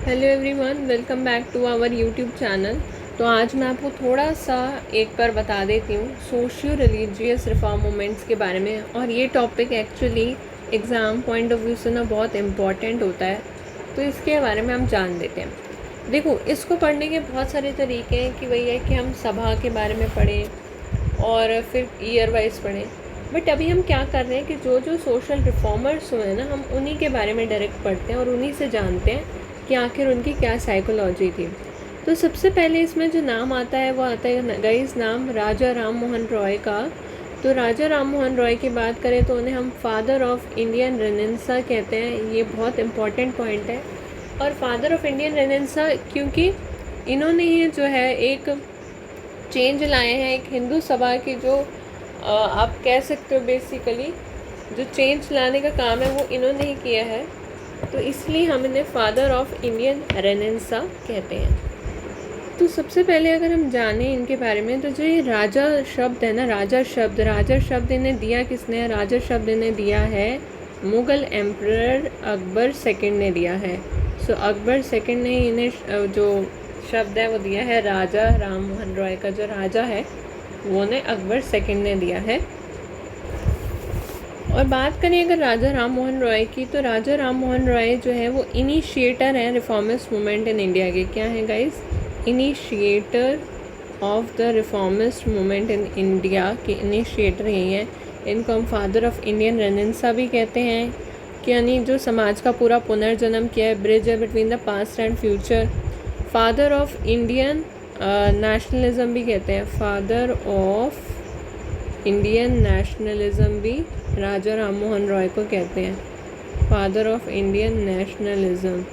Hello everyone, welcome back to our YouTube channel. तो आज मैं आपको थोड़ा सा एक बार बता देती हूँ सोशियो रिलीजियस रिफॉर्म मूवमेंट्स के बारे में। और ये topic actually exam point of view से ना बहुत इम्पॉर्टेंट होता है, तो इसके बारे में हम जान लेते हैं। देखो, इसको पढ़ने के बहुत सारे तरीके हैं कि वही है कि हम सभा के बारे में पढ़ें और फिर ईयर वाइज पढ़ें। बट अभी हम क्या कर रहे हैं कि जो जो सोशल रिफॉर्मर्स हुए हैं ना, हम उन्हीं के बारे में डायरेक्ट पढ़ते हैं और उन्हीं से जानते हैं कि आखिर उनकी क्या साइकोलॉजी थी। तो सबसे पहले इसमें जो नाम आता है वो आता है गाइस नाम राजा राम मोहन रॉय का। तो राजा राम मोहन रॉय की बात करें तो उन्हें हम फादर ऑफ इंडियन रेनेसां कहते हैं। ये बहुत इंपॉर्टेंट पॉइंट है। और फादर ऑफ इंडियन रेनेसां क्योंकि इन्होंने ही जो है एक चेंज लाए हैं, एक हिंदू सभा की जो आप कह सकते हो बेसिकली जो चेंज लाने का काम है वो इन्होंने ही किया है। तो इसलिए हम इन्हें फादर ऑफ इंडियन रेनेसां कहते हैं। तो सबसे पहले अगर हम जानें इनके बारे में, तो जो ये राजा शब्द है ना, राजा शब्द इन्हें दिया किसने? राजा शब्द इन्हें दिया है मुग़ल एम्परर अकबर सेकंड ने दिया है। सो अकबर सेकंड ने इन्हें जो शब्द है वो दिया है राजा राम मोहन रॉय का जो राजा है वो ने अकबर सेकंड ने दिया है। और बात करें अगर राजा राम मोहन रॉय की, तो राजा राम मोहन रॉय जो है वो इनिशिएटर हैं रिफॉर्मिस्ट मूवमेंट इन इंडिया के। क्या हैं guys? Initiator of the reformist movement in India के इनिशिएटर यही हैं। इनको हम फादर ऑफ इंडियन रेनेसां भी कहते हैं कि यानी जो समाज का पूरा पुनर्जन्म किया है, ब्रिज है between the past and future. Father of Indian nationalism भी कहते हैं, फादर ऑफ इंडियन नेशनलिज्म भी राजा राम मोहन रॉय को कहते हैं, फादर ऑफ इंडियन नेशनलिज्म।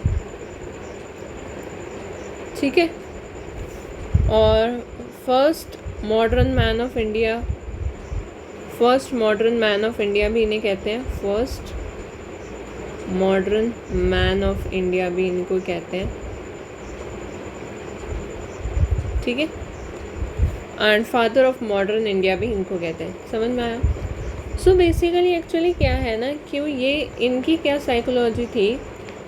ठीक है। और first modern man of India, first modern man of India भी इन्हें कहते हैं, first modern man of India भी इनको कहते हैं। ठीक है। And father of modern India भी इनको कहते हैं। समझ में आया? सो बेसिकली एक्चुअली क्या है ना कि ये इनकी क्या साइकोलॉजी थी।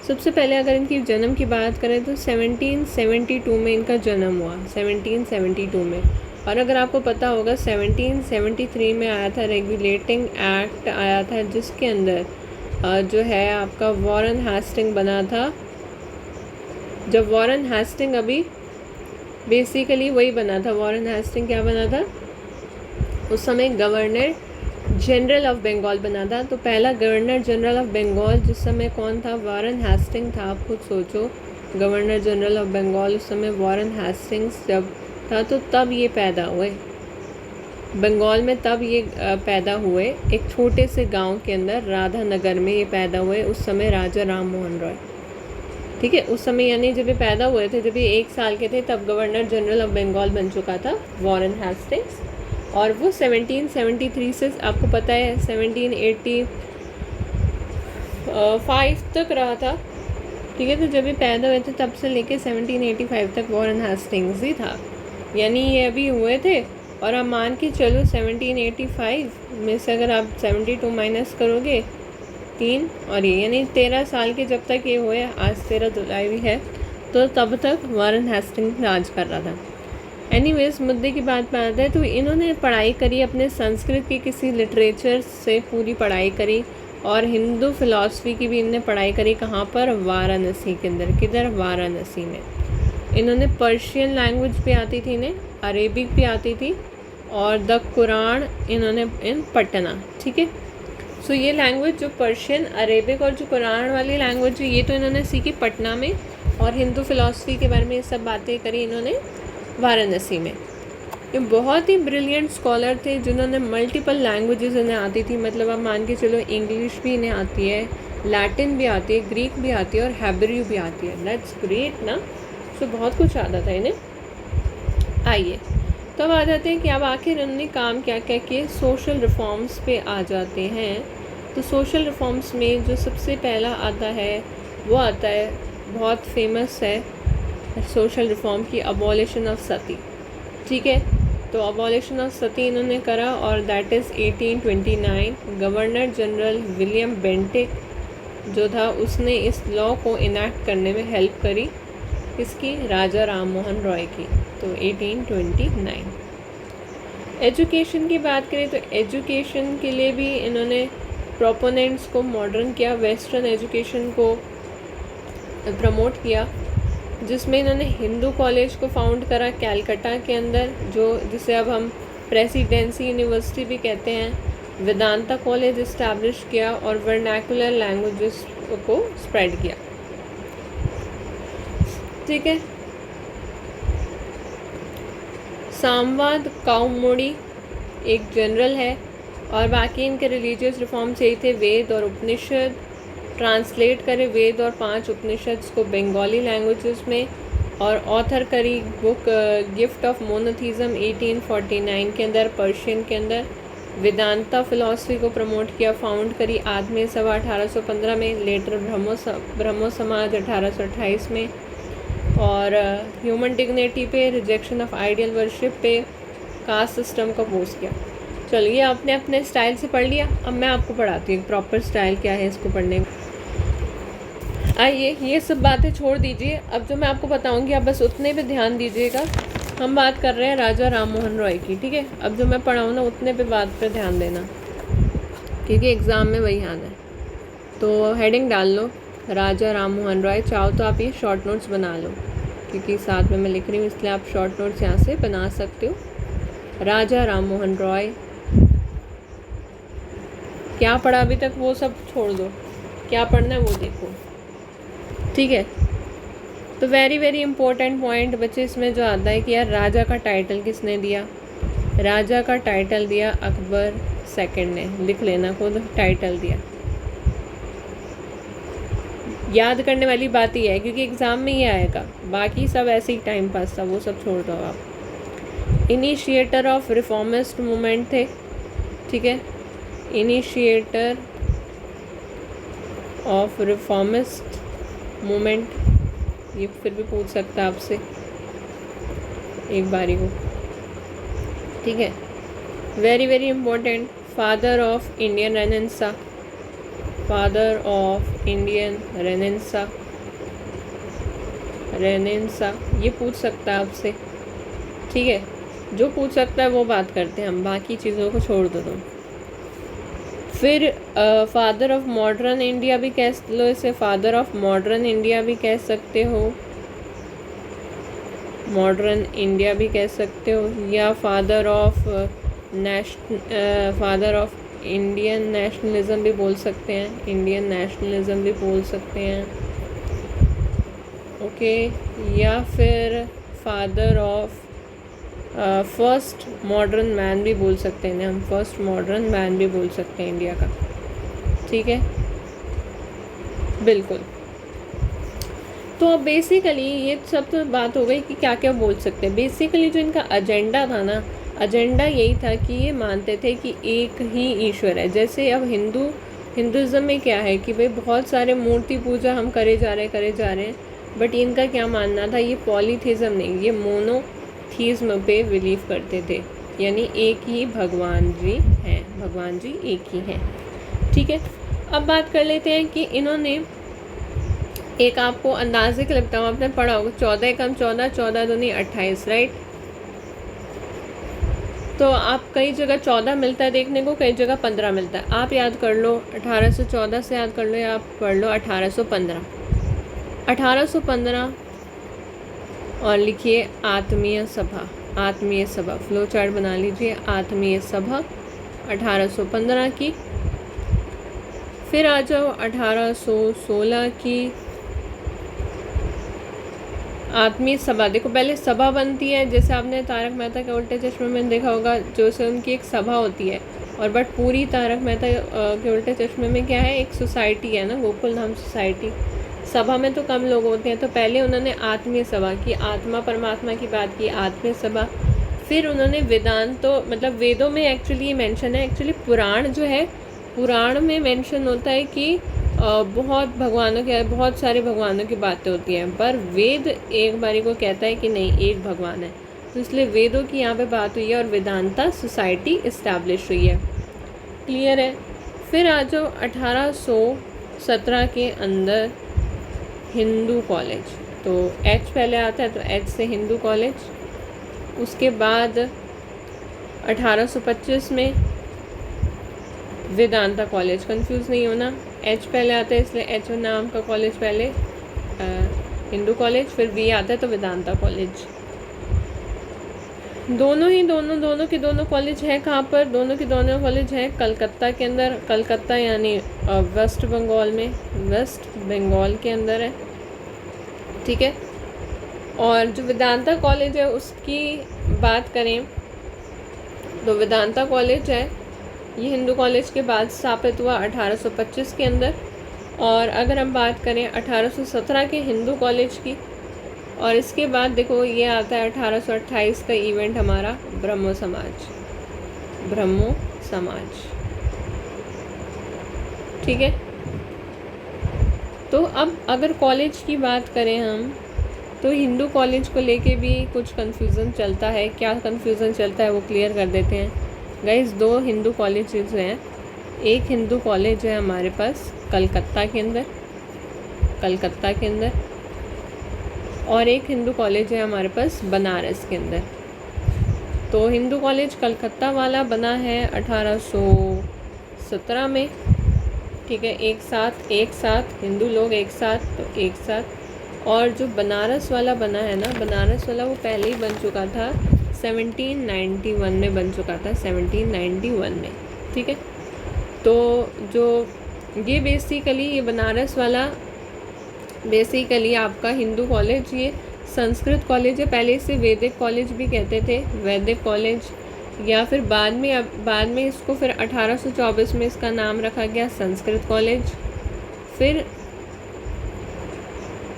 सबसे पहले अगर इनकी जन्म की बात करें तो 1772 में इनका जन्म हुआ, 1772 में। और अगर आपको पता होगा 1773 में आया था रेगुलेटिंग एक्ट आया था, जिसके अंदर जो है आपका वॉरेन हेस्टिंग बना था। जब वॉरेन हेस्टिंग अभी बेसिकली वही बना था, वॉरेन हेस्टिंग क्या बना था उस समय? गवर्नर जनरल ऑफ बंगाल बना था। तो पहला गवर्नर जनरल ऑफ बंगाल जिस समय कौन था? वॉरेन हेस्टिंग था। आप खुद सोचो, गवर्नर जनरल ऑफ बंगाल उस समय वॉरेन हेस्टिंग्स जब था, तो तब ये पैदा हुए बंगाल में, तब ये पैदा हुए एक छोटे से गांव के अंदर, राधा नगर में ये पैदा हुए उस समय राजा राम मोहन रॉय। ठीक है। उस समय यानी जब ये पैदा हुए थे, जब ये 1 साल के थे, तब गवर्नर जनरल ऑफ बंगाल बन चुका था वॉरेन हेस्टिंग्स। और वो 1773 से आपको पता है 1785 तक रहा था। ठीक है। तो जब ये पैदा हुए थे तब से लेके 1785 तक वॉरेन हेस्टिंग्स ही था। यानी ये अभी हुए थे। और आप मान के चलो 1785 में से अगर आप 72 माइनस करोगे 3 और ये यानी 13 साल के जब तक ये हुए, आज 13 जुलाई भी है, तो तब तक वॉरेन हेस्टिंग्स राज कर रहा था। एनीवेज, मुद्दे की बात पे आता है तो इन्होंने पढ़ाई करी अपने संस्कृत की किसी लिटरेचर से पूरी पढ़ाई करी, और हिंदू फिलॉसफी की भी इन्होंने पढ़ाई करी। कहाँ पर? वाराणसी के अंदर। किधर? वाराणसी में। इन्होंने पर्शियन लैंग्वेज भी आती थी इन्हें, अरेबिक भी आती थी, और द कुरान इन्होंने इन पटना। ठीक है। सो ये लैंग्वेज जो पर्शियन, अरेबिक और जो कुरान वाली लैंग्वेज है, ये तो इन्होंने सीखी पटना में। और हिंदू फिलॉसफी के बारे में ये सब बातें करी इन्होंने वाराणसी में। ये बहुत ही ब्रिलियंट स्कॉलर थे जिन्होंने मल्टीपल लैंग्वेजेस इन्हें आती थी। मतलब आप मान के चलो इंग्लिश भी इन्हें आती है, लैटिन भी आती है, ग्रीक भी आती है और हैब्रू भी आती है। दैट्स ग्रेट ना। सो बहुत कुछ आता था इन्हें। आइए तब आ जाते हैं कि अब आखिर उन्होंने काम क्या क्या किए। सोशल रिफॉर्म्स पे आ जाते हैं। तो सोशल रिफॉर्म्स में जो सबसे पहला आता है वो आता है, बहुत फेमस है सोशल रिफॉर्म की, अबॉलिशन ऑफ सती। ठीक है। तो अबॉलिशन ऑफ सती इन्होंने करा, और that is 1829। Governor general William Bentinck जो था उसने इस लॉ को इनैक्ट करने में हेल्प करी, इसकी राजा राम मोहन रॉय की, तो 1829। एजुकेशन की बात करें तो एजुकेशन के लिए भी इन्होंने प्रोपोनेंट्स को मॉडर्न किया, वेस्टर्न एजुकेशन को प्रमोट किया, जिसमें इन्होंने हिंदू कॉलेज को फाउंड करा कैलकाटा के अंदर, जो जिसे अब हम प्रेसिडेंसी यूनिवर्सिटी भी कहते हैं। वेदांता कॉलेज इस्टेब्लिश किया और वर्नैकुलर लैंग्वेजेस को स्प्रेड किया। ठीक है। सामवाद काउमुड़ी एक जनरल है, और बाकी इनके रिलीजियस रिफॉर्म्स यही थे, वेद और उपनिषद ट्रांसलेट करे, वेद और 5 उपनिषद्स को बंगाली लैंग्वेजेस में, और ऑथर करी बुक गिफ्ट ऑफ मोनोथीज़म 1849 के अंदर पर्शियन के अंदर। वेदांता फिलॉसफी को प्रमोट किया, फाउंड करी आत्मीय सभा 1815 में, लेटर ब्रह्मो समाज 1828 में, और ह्यूमन डिग्निटी पे, रिजेक्शन ऑफ आइडियल वर्शिप पे, कास्ट सिस्टम का पोस्ट किया। चलिए आपने अपने स्टाइल से पढ़ लिया, अब मैं आपको पढ़ाती हूँ प्रॉपर स्टाइल क्या है इसको पढ़ने का। आइए ये सब बातें छोड़ दीजिए, अब जो मैं आपको बताऊंगी आप बस उतने पे ध्यान दीजिएगा। हम बात कर रहे हैं राजा राम मोहन रॉय की, ठीक है। अब जो मैं पढ़ाऊँ ना उतने पे बात पे ध्यान देना, क्योंकि एग्ज़ाम में वही आना है। तो हेडिंग डाल लो राजा राम मोहन रॉय, चाहो तो आप ये शॉर्ट नोट्स बना लो, क्योंकि साथ में मैं लिख रही हूँ इसलिए आप शॉर्ट नोट्स यहाँ से बना सकते हो। राजा राम मोहन रॉय, क्या पढ़ा अभी तक वो सब छोड़ दो, क्या पढ़ना है वो देखो, ठीक है। तो वेरी वेरी इंपॉर्टेंट पॉइंट बच्चे इसमें जो आता है कि यार राजा का टाइटल किसने दिया। राजा का टाइटल दिया अकबर सेकंड ने, लिख लेना खुद, टाइटल दिया। याद करने वाली बात ही है, क्योंकि एग्ज़ाम में ये आएगा, बाकी सब ऐसे ही टाइम पास था, वो सब छोड़ दो आप। इनिशिएटर ऑफ रिफॉर्मिस्ट मूवमेंट थे, ठीक है। इनिशिएटर ऑफ रिफॉर्मिस्ट मूवमेंट, ये फिर भी पूछ सकता है आपसे एक बारी को, ठीक है। Very very important, father of Indian renaissance, father of Indian renaissance, renaissance ये पूछ सकता है आपसे, ठीक है। जो पूछ सकता है वो बात करते हैं हम, बाकी चीज़ों को छोड़ दो तुम। फिर फादर ऑफ मॉडर्न इंडिया भी कह लो इसे, फादर ऑफ मॉडर्न इंडिया भी कह सकते हो, मॉडर्न इंडिया भी कह सकते हो, या father of father of Indian nationalism भी बोल सकते हैं, इंडियन नेशनलिज्म भी बोल सकते हैं, ओके। या फिर father of first modern man भी बोल सकते हैं, हम फर्स्ट मॉडर्न मैन भी बोल सकते हैं इंडिया का, ठीक है, बिल्कुल। तो अब बेसिकली ये सब तो बात हो गई कि क्या क्या बोल सकते हैं। बेसिकली जो इनका एजेंडा था ना, एजेंडा यही था कि ये मानते थे कि एक ही ईश्वर है। जैसे अब हिंदुज़म में क्या है कि भाई बहुत सारे मूर्ति पूजा हम करे जा रहे हैं, बट इनका क्या मानना था, ये पॉलीथीज़म नहीं, ये मोनोथीज़म पे बिलीव करते थे, यानी एक ही भगवान जी हैं, भगवान जी एक ही हैं, ठीक है। अब बात कर लेते हैं कि इन्होंने एक आपको अंदाजे के लगता हूँ आपने पढ़ा होगा, 14 एकम 14, 14 दूनी 28, राइट। तो आप कई जगह 14 मिलता है देखने को, कई जगह 15 मिलता है। आप याद कर लो 1814 से याद कर लो, या आप पढ़ लो 1815, 1815 और लिखिए आत्मीय सभा, आत्मीय सभा फ्लो चार्ट बना लीजिए, आत्मीय सभा 1815 की। फिर आ जाओ 1816 की आत्मीय सभा। देखो पहले सभा बनती है, जैसे आपने तारक मेहता के उल्टे चश्मे में देखा होगा, जो से उनकी एक सभा होती है, और बट पूरी तारक मेहता के उल्टे चश्मे में क्या है, एक सोसाइटी है ना, गोकुल धाम सोसाइटी। सभा में तो कम लोग होते हैं, तो पहले उन्होंने आत्मीय सभा की, आत्मा परमात्मा की बात की, आत्मीय सभा। फिर उन्होंने वेदांत, तो मतलब वेदों में एक्चुअली ये मेंशन है, एक्चुअली पुराण जो है, पुराण में मेंशन होता है कि बहुत सारे भगवानों की बातें होती हैं, पर वेद एक बारी को कहता है कि नहीं, एक भगवान है, तो इसलिए वेदों की यहाँ पे बात हुई है और वेदांता सोसाइटी इस्टेब्लिश हुई है, क्लियर है। फिर आ जाओ 17 के अंदर हिंदू कॉलेज, तो एच पहले आता है तो एच से हिंदू कॉलेज। उसके बाद 1825 में वेदांता कॉलेज, कंफ्यूज नहीं होना, एच पहले आता है इसलिए एच नाम का कॉलेज पहले हिंदू कॉलेज, फिर वी आता है तो वेदांता कॉलेज। दोनों के दोनों कॉलेज है कहाँ पर? दोनों के दोनों कॉलेज हैं कलकत्ता के अंदर। कलकत्ता यानी वेस्ट बंगाल में, वेस्ट बंगाल के अंदर है, ठीक है। और जो वेदांता कॉलेज है उसकी बात करें तो वेदांता कॉलेज है ये हिंदू कॉलेज के बाद स्थापित हुआ 1825 के अंदर। और अगर हम बात करें 1817 के हिंदू कॉलेज की, और इसके बाद देखो ये आता है 1828 का इवेंट हमारा ब्रह्मो समाज, ब्रह्मो समाज, ठीक है। तो अब अगर कॉलेज की बात करें हम, तो हिंदू कॉलेज को लेके भी कुछ कन्फ्यूज़न चलता है। क्या कन्फ्यूज़न चलता है वो क्लियर कर देते हैं गाइस। 2 हिंदू कॉलेजेस हैं। एक हिंदू कॉलेज है हमारे पास कलकत्ता के अंदर, कलकत्ता के अंदर, और एक हिंदू कॉलेज है हमारे पास बनारस के अंदर। तो हिंदू कॉलेज कलकत्ता वाला बना है 1817 में, ठीक है। एक साथ हिंदू लोग एक साथ, तो एक साथ। और जो बनारस वाला बना है ना, बनारस वाला वो पहले ही बन चुका था, 1791 में बन चुका था, 1791 में, ठीक है। तो जो ये बेसिकली ये बनारस वाला बेसिकली आपका हिंदू कॉलेज ये संस्कृत कॉलेज है। पहले इसे वैदिक कॉलेज भी कहते थे, वैदिक कॉलेज, या फिर बाद में इसको फिर 1824 में इसका नाम रखा गया संस्कृत कॉलेज। फिर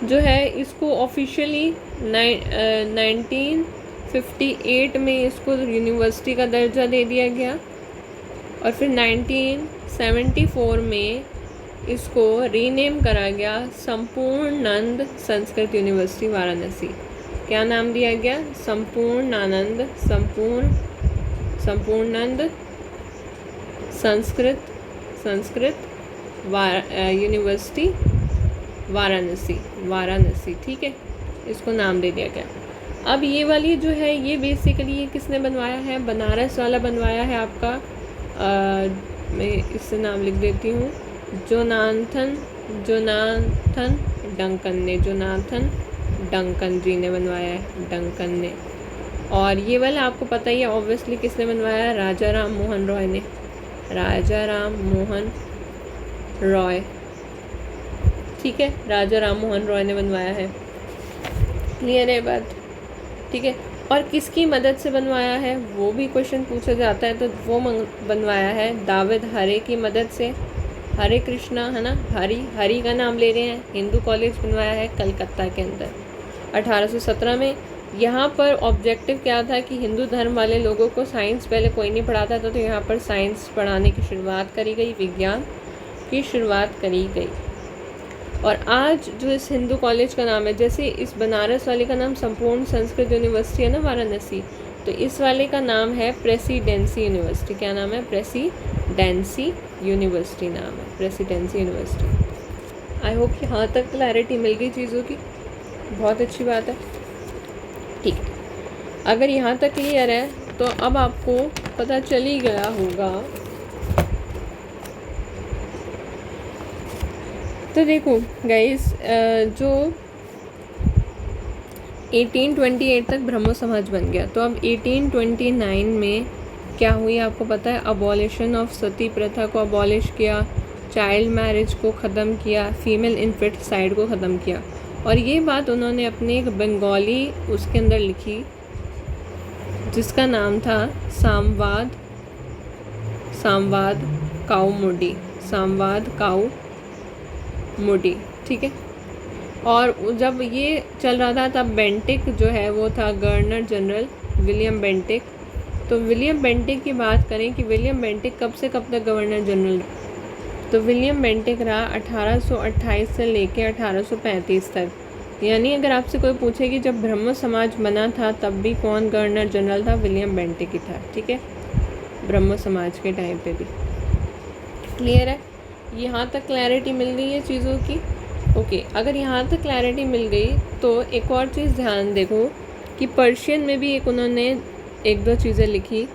जो है इसको ऑफिशियली 1958 में इसको यूनिवर्सिटी का दर्जा दे दिया गया, और फिर 1974 में इसको रीनेम करा गया संपूर्णानंद संस्कृत यूनिवर्सिटी वाराणसी। क्या नाम दिया गया? संपूर्णानंद संस्कृत यूनिवर्सिटी वाराणसी, ठीक है, इसको नाम दे दिया गया। अब ये वाली जो है ये बेसिकली ये किसने बनवाया है? बनारस वाला बनवाया है आपका, मैं इससे नाम लिख देती हूँ, जोनाथन डंकन जी ने बनवाया है, डंकन ने। और ये वाला आपको पता ही है ऑब्वियसली किसने बनवाया है? राजा राम मोहन रॉय ने, राजा राम मोहन रॉय, ठीक है, राजा राम मोहन रॉय ने बनवाया है। क्लियर है बात? ठीक है। और किसकी मदद से बनवाया है वो भी क्वेश्चन पूछा जाता है, तो वो बनवाया है दाविद हरे की मदद से। हरे कृष्णा है ना, हरी का नाम ले रहे हैं। हिंदू कॉलेज बनवाया है कलकत्ता के अंदर 1817 में। यहाँ पर ऑब्जेक्टिव क्या था कि हिंदू धर्म वाले लोगों को साइंस पहले कोई नहीं पढ़ाता था, तो यहाँ पर साइंस पढ़ाने की शुरुआत करी गई, विज्ञान की शुरुआत करी गई। और आज जो इस हिंदू कॉलेज का नाम है, जैसे इस बनारस वाले का नाम संपूर्ण संस्कृत यूनिवर्सिटी है ना वाराणसी, तो इस वाले का नाम है प्रेसिडेंसी यूनिवर्सिटी। क्या नाम है? प्रेसिडेंसी यूनिवर्सिटी नाम है, प्रेसिडेंसी यूनिवर्सिटी। आई होप यहाँ तक क्लैरिटी मिल गई चीज़ों की, बहुत अच्छी बात है। ठीक है, अगर यहाँ तक क्लियर है तो अब आपको पता चल ही गया होगा। तो देखो गाइस, जो 1828 तक ब्रह्मो समाज बन गया, तो अब 1829 में क्या हुई आपको पता है? अबॉलिशन ऑफ सती प्रथा को अबॉलिश किया, चाइल्ड मैरिज को ख़त्म किया, फीमेल इन्फेटिसाइड को ख़त्म किया। और ये बात उन्होंने अपने एक बंगाली उसके अंदर लिखी जिसका नाम था सामवाद काउ मुडी, ठीक है। और जब ये चल रहा था तब बेंटिक जो है वो था गवर्नर जनरल, विलियम बेंटिक। तो विलियम बेंटिक की बात करें कि विलियम बेंटिक कब से कब तक गवर्नर जनरल, तो विलियम बेंटिक रहा 1828 से लेके 1835 तक। यानी अगर आपसे कोई पूछे कि जब ब्रह्मो समाज बना था तब भी कौन गवर्नर जनरल था? विलियम बेंटिक ही था, ठीक है, ब्रह्मो समाज के टाइम पे भी। क्लियर है? यहाँ तक क्लैरिटी मिल गई है चीज़ों की। ओके, अगर यहाँ तक क्लैरिटी मिल गई तो एक और चीज़ ध्यान देखो कि पर्शियन में भी एक उन्होंने एक दो चीज़ें लिखी।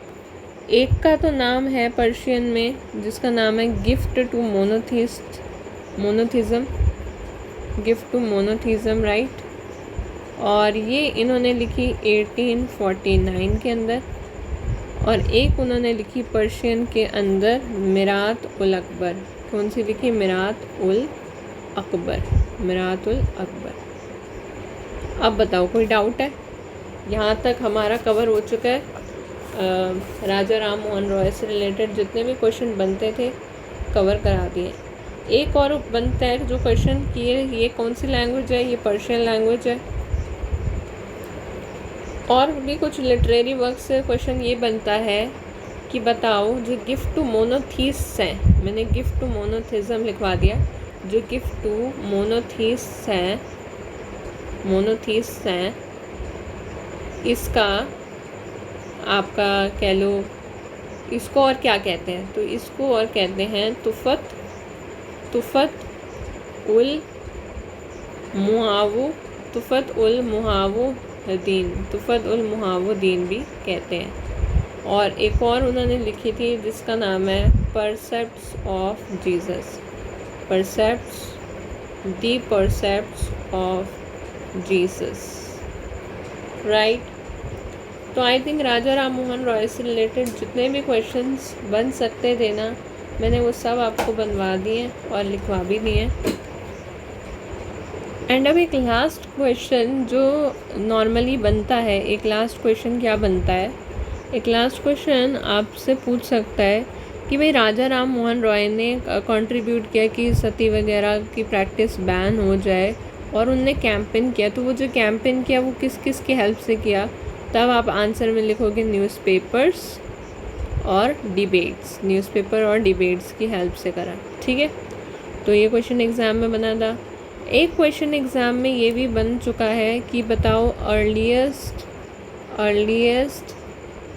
एक का तो नाम है पर्शियन में जिसका नाम है Gift to Monotheism, Gift to Monotheism, right. और ये इन्होंने लिखी 1849 के अंदर। और एक उन्होंने लिखी पर्शियन के अंदर मिरात उल अकबर। कौन सी लिखी? मिरात उल अकबर, मिरात उल अकबर। अब बताओ कोई डाउट है? यहाँ तक हमारा कवर हो चुका है। राजा राम मोहन रॉय से रिलेटेड जितने भी क्वेश्चन बनते थे कवर करा दिए। एक और बनता है जो क्वेश्चन कि ये कौन सी लैंग्वेज है, ये पर्शियन लैंग्वेज है। और भी कुछ लिटरेरी वर्क से क्वेश्चन ये बनता है कि बताओ जो गिफ्ट टू मोनोथीस हैं, मैंने गिफ्ट टू मोनोथिज़म लिखवा दिया, जो गिफ्ट टू मोनोथीस हैं इसका आपका कह लो इसको और क्या कहते हैं? तो इसको और कहते हैं तुफ़त उल मुहावुद्दीन भी कहते हैं। और एक और उन्होंने लिखी थी जिसका नाम है Precepts of Jesus, Precepts of Jesus, right. तो आई थिंक राजा राम मोहन रॉय से रिलेटेड जितने भी क्वेश्चंस बन सकते थे ना, मैंने वो सब आपको बनवा दिए और लिखवा भी दिए। एंड अब एक लास्ट क्वेश्चन जो नॉर्मली बनता है, एक लास्ट क्वेश्चन क्या बनता है? एक लास्ट क्वेश्चन आपसे पूछ सकता है कि भाई राजा राम मोहन रॉय ने कंट्रीब्यूट किया कि सती वगैरह की प्रैक्टिस बैन हो जाए, और उनने कैंपेन किया। तो वो जो कैंपेन किया वो किस किस की हेल्प से किया? तब आप आंसर में लिखोगे न्यूज़पेपर्स और डिबेट्स, न्यूज़पेपर और डिबेट्स की हेल्प से करा, ठीक है। तो ये क्वेश्चन एग्ज़ाम में बना था। एक क्वेश्चन एग्ज़ाम में ये भी बन चुका है कि बताओ अर्लीस्ट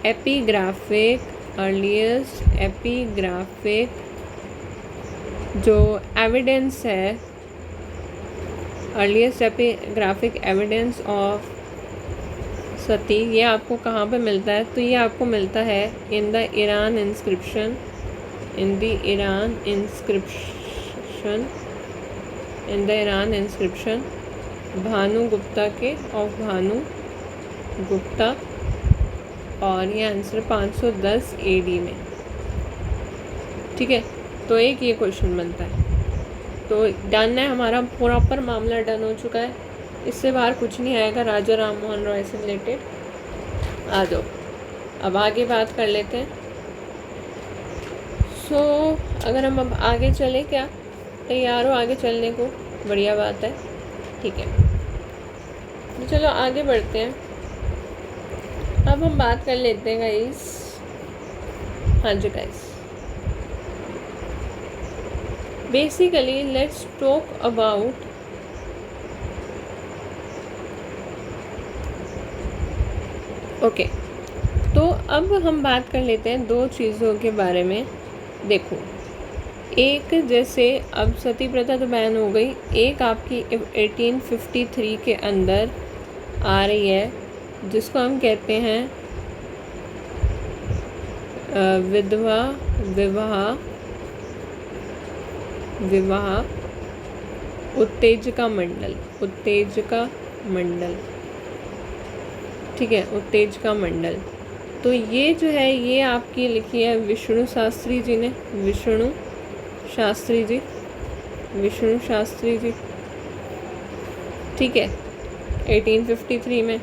एपिग्राफिक जो एविडेंस है, अर्लीस्ट एपिग्राफिक एविडेंस ऑफ सती, ये आपको कहाँ पे मिलता है? तो ये आपको मिलता है in the Iran inscription Bhanu Gupta, और ये आंसर 510 AD में, ठीक है। तो एक ये क्वेश्चन बनता है। तो डन है, हमारा प्रॉपर मामला डन हो चुका है। इससे बाहर कुछ नहीं आएगा राजा राम मोहन रॉय से रिलेटेड। आ जाओ अब आगे बात कर लेते हैं। अगर हम अब आगे चले, क्या तैयार हो आगे चलने को? बढ़िया बात है, ठीक है। तो चलो आगे बढ़ते हैं। अब हम बात कर लेते हैं गाइस। हाँ जी guys, basically let's talk about okay. तो अब हम बात कर लेते हैं दो चीज़ों के बारे में। देखो, एक जैसे अब सती प्रथा तो बैन हो गई, एक आपकी 1853 के अंदर आ रही है जिसको हम कहते हैं विधवा विवाह उत्तेजिका मंडल, ठीक है, उत्तेजिका मंडल। तो ये जो है ये आपकी लिखी है विष्णु शास्त्री जी, ठीक है, 1853 में।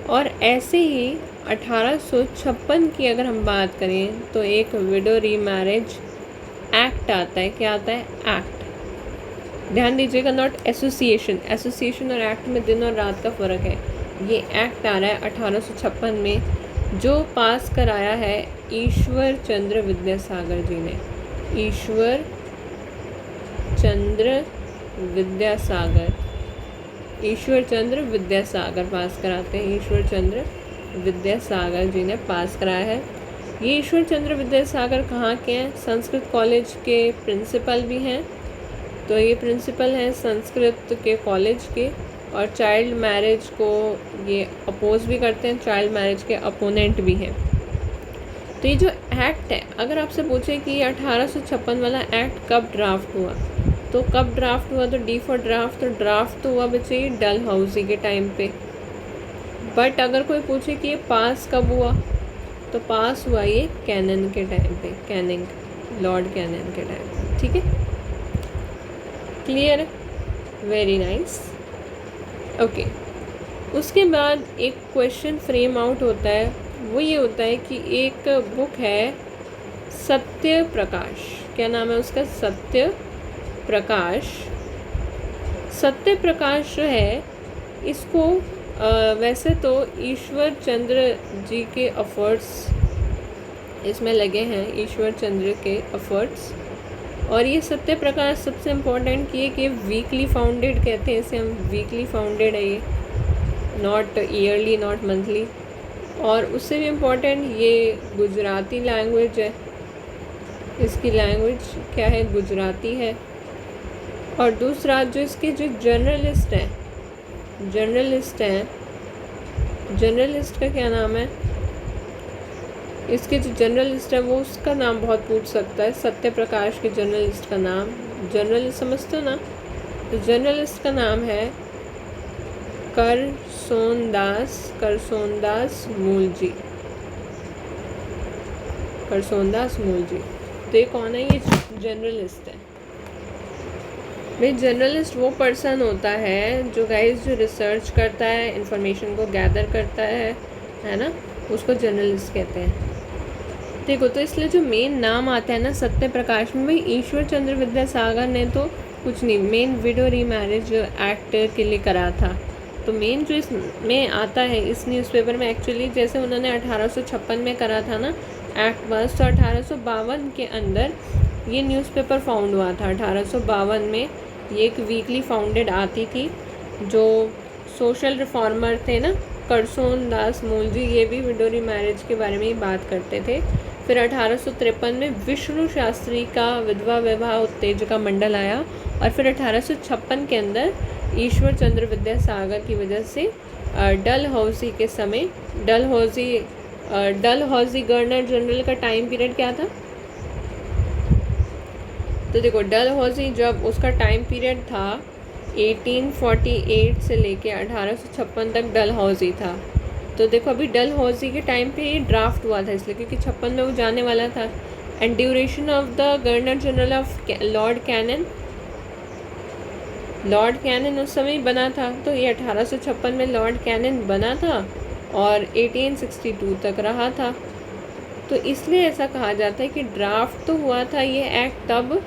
और ऐसे ही 1856 की अगर हम बात करें तो एक विडो रीमैरिज एक्ट आता है। क्या आता है? एक्ट। ध्यान दीजिएगा, नॉट एसोसिएशन और एक्ट में दिन और रात का फ़र्क है। ये एक्ट आ रहा है 1856 में, जो पास कराया है ईश्वर चंद्र विद्यासागर जी ने। ईश्वर चंद्र विद्यासागर पास कराते हैं। ईश्वर चंद्र विद्यासागर जी ने पास कराया है। ये ईश्वर चंद्र विद्यासागर कहाँ के हैं? संस्कृत कॉलेज के प्रिंसिपल भी हैं। तो ये प्रिंसिपल हैं संस्कृत के कॉलेज के, और चाइल्ड मैरिज को ये अपोज भी करते हैं, चाइल्ड मैरिज के अपोनेंट भी हैं। तो ये जो एक्ट है, अगर आपसे पूछे कि ये 1856 वाला एक्ट कब ड्राफ्ट हुआ, तो कब ड्राफ्ट हुआ, तो डी फॉर ड्राफ्ट, तो ड्राफ्ट तो हुआ बच्चे ये डलहौजी के टाइम पे। बट अगर कोई पूछे कि ये पास कब हुआ, तो पास हुआ ये कैनन के टाइम पे, कैनिंग, लॉर्ड कैनन के टाइम। ठीक है, क्लियर है, वेरी नाइस। ओके, उसके बाद एक क्वेश्चन फ्रेम आउट होता है, वो ये होता है कि एक बुक है सत्य प्रकाश, क्या नाम है उसका? सत्य प्रकाश। सत्य प्रकाश जो है इसको वैसे तो ईश्वर चंद्र जी के एफर्ट्स इसमें लगे हैं, ईश्वर चंद्र के एफर्ट्स। और ये सत्य प्रकाश सबसे इम्पोर्टेंट ये कि वीकली फाउंडेड कहते हैं इसे हम, वीकली फाउंडेड है ये, नॉट ईयरली, नॉट मंथली। और उससे भी इम्पोर्टेंट ये गुजराती लैंग्वेज है, इसकी लैंग्वेज क्या है? गुजराती है। और दूसरा जो इसके जो जर्नलिस्ट हैं, जर्नलिस्ट का क्या नाम है? इसके जो जर्नलिस्ट है वो, उसका नाम बहुत पूछ सकता है, सत्य प्रकाश के जर्नलिस्ट का नाम, जर्नलिस्ट समझते हो ना? तो जर्नलिस्ट का नाम है करसोनदास मूलजी, करसोनदास मूलजी। तो ये कौन है? ये जर्नलिस्ट है भाई। जर्नलिस्ट वो पर्सन होता है जो गाइस जो रिसर्च करता है, इंफॉर्मेशन को गैदर करता है ना, उसको जर्नलिस्ट कहते हैं। देखो, तो इसलिए जो मेन नाम आता है ना सत्य प्रकाश में, भाई ईश्वर चंद्र विद्यासागर ने तो कुछ नहीं, मेन विडो रीमैरिज एक्ट के लिए करा था। तो मेन जो इसमें आता है इस न्यूज़पेपर में, एक्चुअली जैसे उन्होंने 1856 में करा था ना एक्ट पास, तो 1852 के अंदर ये न्यूज़पेपर फाउंड हुआ था। 1852 में ये एक वीकली फाउंडेड आती थी। जो सोशल रिफॉर्मर थे ना करसोनदास मूलजी, ये भी विडो रीमैरिज के बारे में ही बात करते थे। फिर 1853 में विष्णु शास्त्री का विधवा विवाह उत्तेजका मंडल आया, और फिर 1856 के अंदर ईश्वर चंद्र विद्यासागर की वजह से डलहौजी के समय, डलहौजी गवर्नर जनरल का टाइम पीरियड क्या था? तो देखो, डलहौजी जब उसका टाइम पीरियड था 1848 से लेके 1856 तक डलहौजी था। तो देखो अभी डलहौजी के टाइम पे ये ड्राफ्ट हुआ था, इसलिए क्योंकि 56 में वो जाने वाला था। And duration of the governor general of lord Canning उस समय बना था। तो ये 1856 में लॉर्ड कैनन बना था और 1862 तक रहा था। तो इसलिए ऐसा कहा जाता है कि ड्राफ्ट तो हुआ था ये एक्ट तब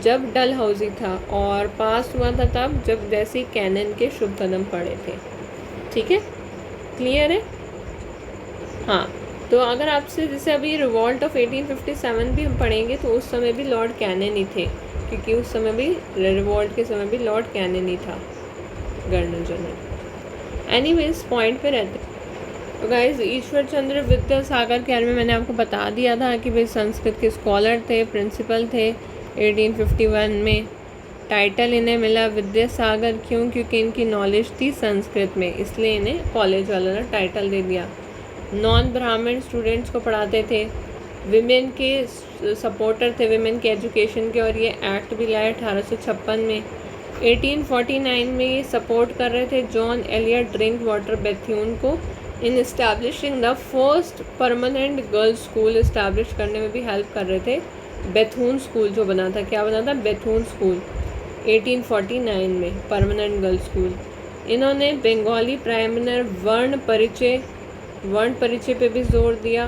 जब डलहौजी था, और पास हुआ था तब जब जैसे कैनन के शुभ कदम पड़े थे। ठीक है, क्लियर है? हाँ, तो अगर आपसे जैसे अभी रिवॉल्ट ऑफ 1857 भी हम पढ़ेंगे, तो उस समय भी लॉर्ड कैनन ही थे, क्योंकि उस समय भी रिवॉल्ट के समय भी लॉर्ड कैनन ही था गवर्नर जनरल। एनीवेज पॉइंट पे रहते। तो गाइज ईश्वर चंद्र विद्यासागर के बारे में मैंने आपको बता दिया था कि भाई संस्कृत के स्कॉलर थे, प्रिंसिपल थे। 1851 में टाइटल इन्हें मिला विद्यासागर, क्यों? क्योंकि इनकी नॉलेज थी संस्कृत में, इसलिए इन्हें कॉलेज वालों ने टाइटल दे दिया। नॉन ब्राह्मण स्टूडेंट्स को पढ़ाते थे, विमेन के सपोर्टर थे, विमेन के एजुकेशन के, और ये एक्ट भी लाए 1856 में। 1849 में ये सपोर्ट कर रहे थे John Elliot Drinkwater Bethune को in establishing the first permanent girls school, establish करने में भी हेल्प कर रहे थे। बेथून स्कूल जो बना था, क्या बना था? बेथून स्कूल 1849 में, परमानेंट गर्ल्स स्कूल। इन्होंने बंगाली प्राइमर वर्ण परिचय पे भी जोर दिया।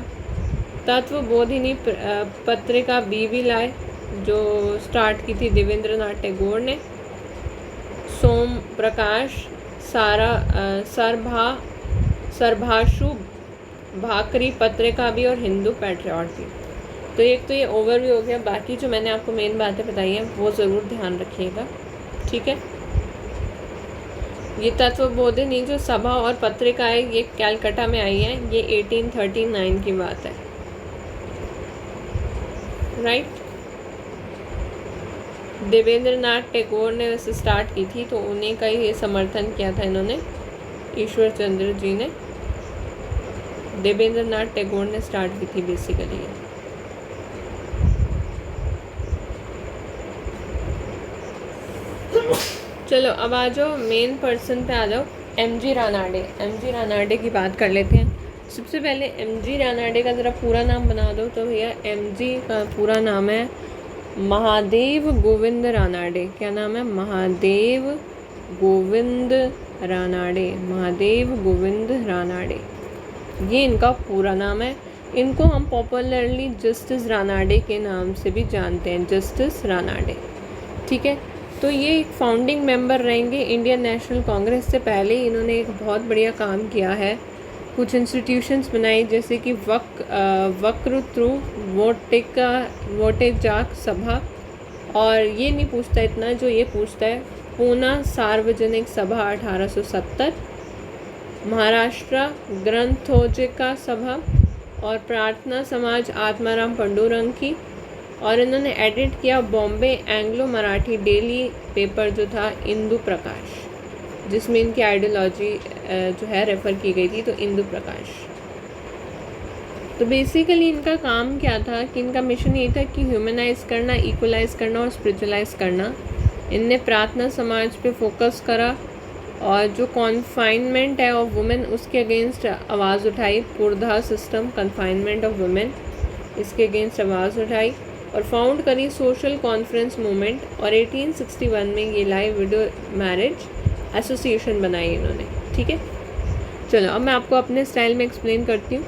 तत्वबोधिनी पत्रिका भी लाए, जो स्टार्ट की थी देवेंद्रनाथ टैगोर ने। सोम प्रकाश सरभाषु भाकरी पत्रिका भी, और हिंदू पैट्रियट भी। तो एक तो ये ओवरव्यू हो गया, बाकी जो मैंने आपको मेन बातें बताई हैं वो ज़रूर ध्यान रखिएगा। ठीक है, ये तत्वबोधिनी जो सभा और पत्रिका है ये कैलकाटा में आई है, ये 1839 की बात है। राइट। देवेंद्र नाथ टैगोर ने वैसे स्टार्ट की थी, तो उन्हीं का ही समर्थन किया था इन्होंने, ईश्वर चंद्र जी ने। देवेंद्र नाथ टैगोर ने स्टार्ट की थी बेसिकली। चलो अब आ जाओ मेन पर्सन पे आ जाओ, एमजी रानाडे। एमजी रानाडे की बात कर लेते हैं। सबसे पहले एमजी रानाडे का ज़रा पूरा नाम बना दो। तो भैया एमजी का पूरा नाम है महादेव गोविंद रानाडे। क्या नाम है? महादेव गोविंद रानाडे। महादेव गोविंद रानाडे, ये इनका पूरा नाम है। इनको हम पॉपुलरली जस्टिस रानाडे के नाम से भी जानते हैं, जस्टिस रानाडे। ठीक है, तो ये एक फाउंडिंग मेंबर रहेंगे इंडियन नेशनल कांग्रेस से। पहले इन्होंने एक बहुत बढ़िया काम किया है, कुछ इंस्टीट्यूशंस बनाई, जैसे कि वक्रतु वोटेजाक सभा। और ये नहीं पूछता इतना, जो ये पूछता है पूना सार्वजनिक सभा 1870, महाराष्ट्र ग्रंथोजिका सभा और प्रार्थना समाज आत्माराम पंडुरंग की। और इन्होंने एडिट किया Bombay Anglo Marathi daily paper जो था इंदु प्रकाश, जिसमें इनकी आइडियोलॉजी जो है रेफ़र की गई थी, तो इंदु प्रकाश। तो बेसिकली इनका काम क्या था कि इनका मिशन ये था कि ह्यूमनाइज करना, इक्वलाइज करना और स्पिरिचुअलाइज करना। इनने प्रार्थना समाज पे फोकस करा और जो कॉन्फाइनमेंट है ऑफ वुमेन उसके अगेंस्ट आवाज़ उठाई। पुरधा सिस्टम, कन्फाइनमेंट ऑफ वुमेन, इसके अगेंस्ट आवाज़ उठाई और फाउंड करी सोशल कॉन्फ्रेंस मूवमेंट। और 1861 में ये लाइव विडो मैरिज एसोसिएशन बनाई इन्होंने। ठीक है, चलो अब मैं आपको अपने स्टाइल में एक्सप्लेन करती हूँ।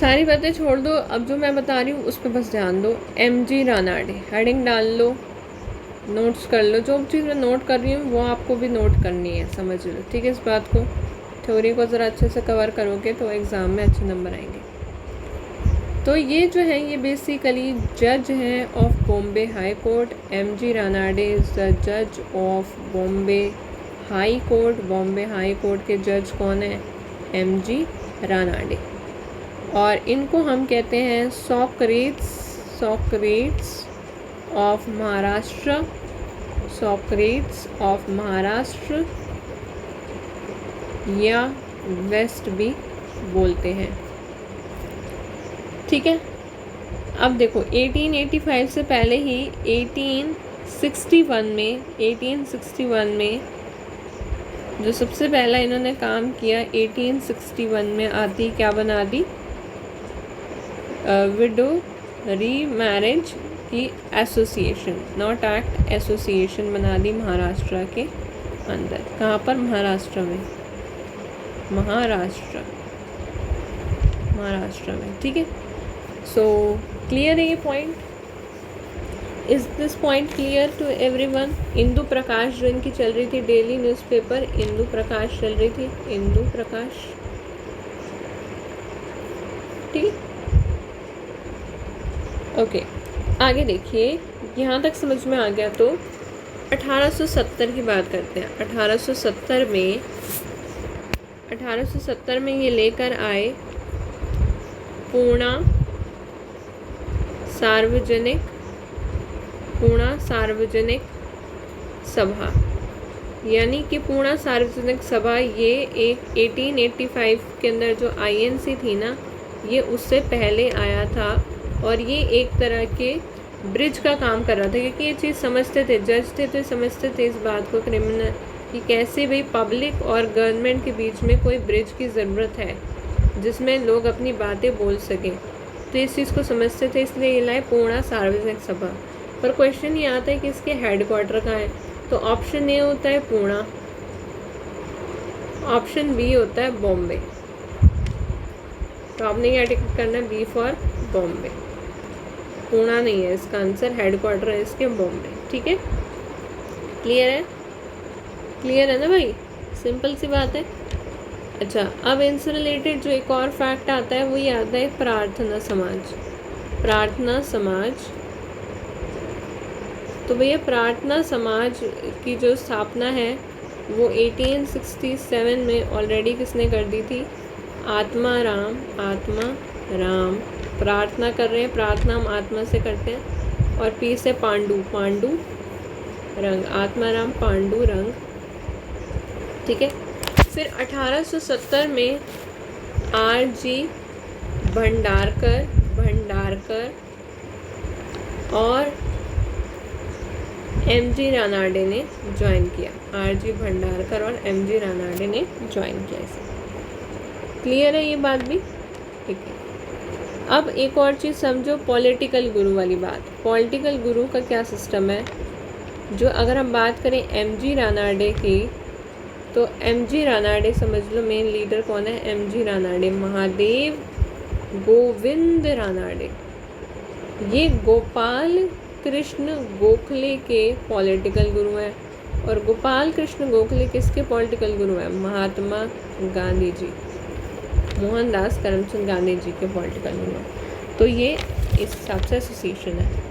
सारी बातें छोड़ दो, अब जो मैं बता रही हूँ उस पर बस ध्यान दो। एमजी रानाडे, हेडिंग डाल लो, नोट्स कर लो। जो चीज़ मैं नोट कर रही हूँ वो आपको भी नोट करनी है, समझ लो। ठीक है, इस बात को, थ्योरी को ज़रा अच्छे से कवर करोगे तो एग्ज़ाम में अच्छे नंबर आएंगे। तो ये जो है ये बेसिकली जज हैं of Bombay high court. MG Ranade is the जज of Bombay high court. Bombay high court के जज कौन है? एमजी रानाडे। और इनको हम कहते हैं Socrates of Maharashtra. Socrates of Maharashtra या वेस्ट भी बोलते हैं। ठीक है, अब देखो 1885 से पहले ही 1861 में जो सबसे पहला इन्होंने काम किया, 1861 में आती क्या बना दी? विडो रीमैरिज की एसोसिएशन, नॉट एक्ट, एसोसिएशन बना दी महाराष्ट्र के अंदर। कहाँ पर? महाराष्ट्र में, महाराष्ट्र में। ठीक है, सो क्लियर है ये point? Is this point clear to everyone? Indu Prakash जो इनकी चल रही थी डेली न्यूज़पेपर, इंदु प्रकाश चल रही थी, इंदु प्रकाश। ठीक, ओके, आगे देखिए, यहाँ तक समझ में आ गया। तो 1870 की बात करते हैं। 1870 में ये लेकर आए पूना सार्वजनिक सभा। यानी कि पूना सार्वजनिक सभा ये एक 1885 के अंदर जो आईएनसी थी ना, ये उससे पहले आया था। और ये एक तरह के ब्रिज का काम कर रहा था, क्योंकि ये चीज़ समझते थे, जज थे तो समझते थे इस बात को, क्रिमिनल, कि कैसे भाई पब्लिक और गवर्नमेंट के बीच में कोई ब्रिज की ज़रूरत है जिसमें लोग अपनी बातें बोल सकें। तो इस चीज़ को समझते थे, इसलिए ये लाए पूना सार्वजनिक सभा। पर क्वेश्चन ये आता है कि इसके हेडक्वार्टर कहाँ है? तो ऑप्शन ए होता है पूना, ऑप्शन बी होता है बॉम्बे। तो आपने क्या टिक करना है? B for Bombay. पूना नहीं है इसका आंसर, हेडक्वार्टर है इसके बॉम्बे। ठीक है, क्लियर है? क्लियर है ना भाई? सिंपल सी बात है। अच्छा, अब इनसे रिलेटेड जो एक और फैक्ट आता है वो ये आता है प्रार्थना समाज। प्रार्थना समाज, तो भैया प्रार्थना समाज की जो स्थापना है वो 1867 में ऑलरेडी किसने कर दी थी? आत्माराम प्रार्थना कर रहे हैं, प्रार्थना हम आत्मा से करते हैं। और पी से पांडु, पांडु रंग, आत्माराम पांडु रंग, ठीक है। फिर 1870 में R.G. भंडारकर और M.G. रानाडे ने ज्वाइन किया। R.G. भंडारकर और M.G. रानाडे ने ज्वाइन किया इसे। क्लियर है ये बात भी? ठीक है। अब एक और चीज़ समझो, पॉलिटिकल गुरु वाली बात। पॉलिटिकल गुरु का क्या सिस्टम है, जो अगर हम बात करें M.G. रानाडे की, तो M.G. रानाडे समझ लो मेन लीडर कौन है, M.G. रानाडे, महादेव गोविंद रानाडे। ये गोपाल कृष्ण गोखले के पॉलिटिकल गुरु हैं। और गोपाल कृष्ण गोखले किसके पॉलिटिकल गुरु हैं? महात्मा गांधी जी, मोहनदास करमचंद गांधी जी के पॉलिटिकल गुरु हैं। तो ये इस हिसाब से एसोसिएशन है।